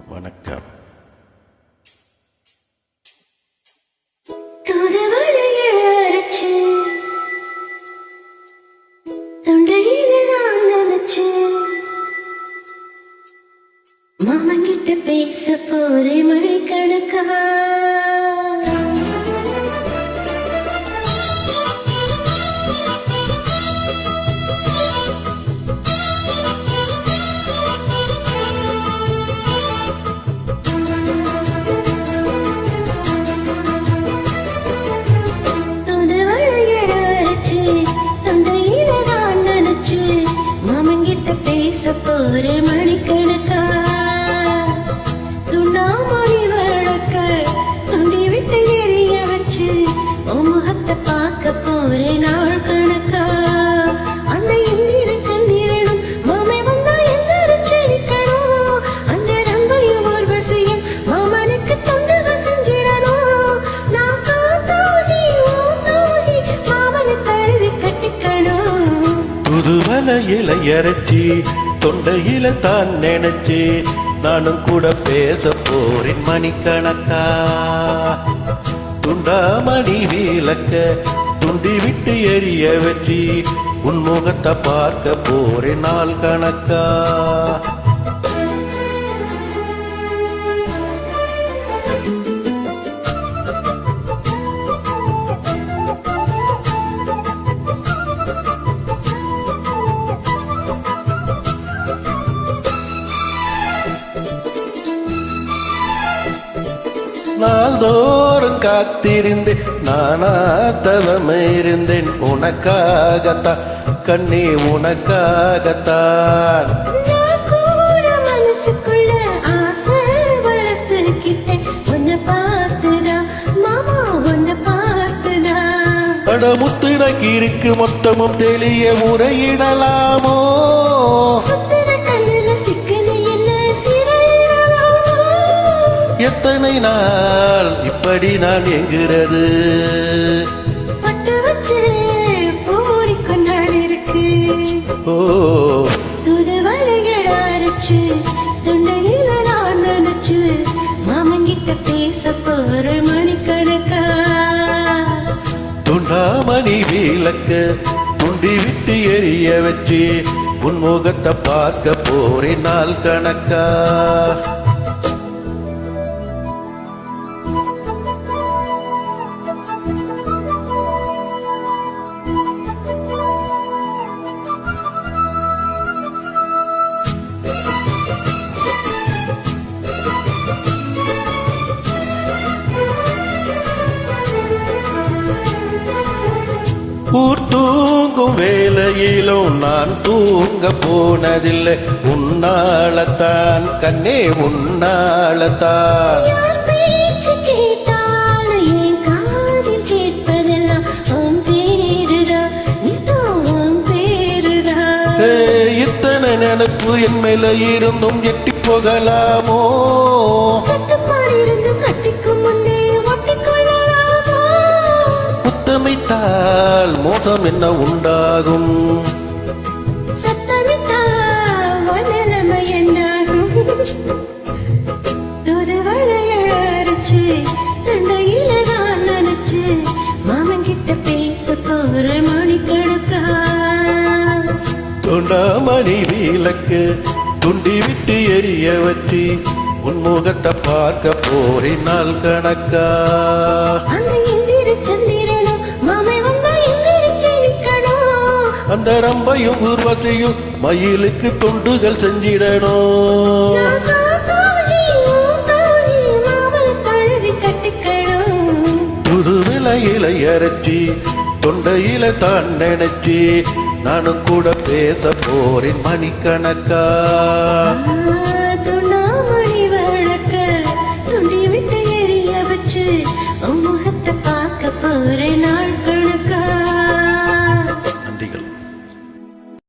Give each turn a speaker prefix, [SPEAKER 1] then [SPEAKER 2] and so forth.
[SPEAKER 1] வணக்கம்.
[SPEAKER 2] மாமங்கிட்ட பேச போரே மழை கணக்கா பேச போற மணிக்கணக்கா துண்ணாமணி விளக்க துண்டி விட்டு எரிய வச்சு முகத்தை பார்க்க போற நாள் கணக்கா அந்த இந்திர சந்திரனும் மாமை வந்தா எந்திரிச்சிருக்கணும் அந்த ரம்பையும் ஒரு வசையும் மாமனுக்கு தொண்டு செஞ்சிடணும் நான் காத்தாகி ஓத்தாகி மாமனை தழுவி கட்டிக்கணும்
[SPEAKER 1] புதுவலையில இறச்சி தொண்டையில தான் நினைச்சு நானும் கூட பேச போறேன் மணிக்கணக்கா துண்டாமணி விளக்க துண்டி விட்டு எரிய வச்சு உன்முகத்தை பார்க்க போறேன் நாள் கணக்கா. நாள்தோறும் காத்திருந்தேன் நானா தவமை இருந்தேன் உனக்காகத்தான் கண்ணே உனக்காகத்தான்
[SPEAKER 2] மனசுக்குள்ள ஆசை வளர்த்துக்கிட்டேன் உன்னை பார்த்துதான் மாமா உன்னை பார்த்துதான்
[SPEAKER 1] கடமுத்துனக்கு இருக்கு மொத்தமும் தெளிய முறையிடலாமோ எத்தனை நாள் இப்படி நான் எங்கிறது
[SPEAKER 2] பட்டு வச்சு போடிக்கொண்டால் இருக்கு
[SPEAKER 1] ஓ
[SPEAKER 2] துதுவளைகள் அரைச்சு தொண்டையில நான் நினைச்சு மாமங்கிட்ட பேச போற மணிக்கணக்கா
[SPEAKER 1] துண்டாமணி விளக்க துண்டி விட்டு எரிய வச்சு உன்முகத்தை பார்க்க போறேன் நாள் கணக்கா. ஊர் தூங்கும் வேலையிலும் நான் தூங்க போனதில்லை உன்னாலத்தான் கண்ணே உன்னாலத்தான் இத்தனை நினைப்பு என் மேல இருந்தும் எட்டி போகலாமோ சத்தமிட்டால் மோசம் என்ன உண்டாகும்
[SPEAKER 2] மாமங்கிட்ட பேச போற மணிக்கணக்கா
[SPEAKER 1] தொண்டாமணி விளக்கு துண்டி விட்டு எரிய வச்சு உன்முகத்தை பார்க்க போறேன் நாள் கணக்கா அந்த ரம்பையும் உருவத்தையும் மயிலுக்கு தொண்டுகள் செஞ்சிடணும் புதுவிலையில இறச்சி தொண்டையில தான் நினைச்சி நானும் கூட பேச போறேன் மணிக்கணக்கா.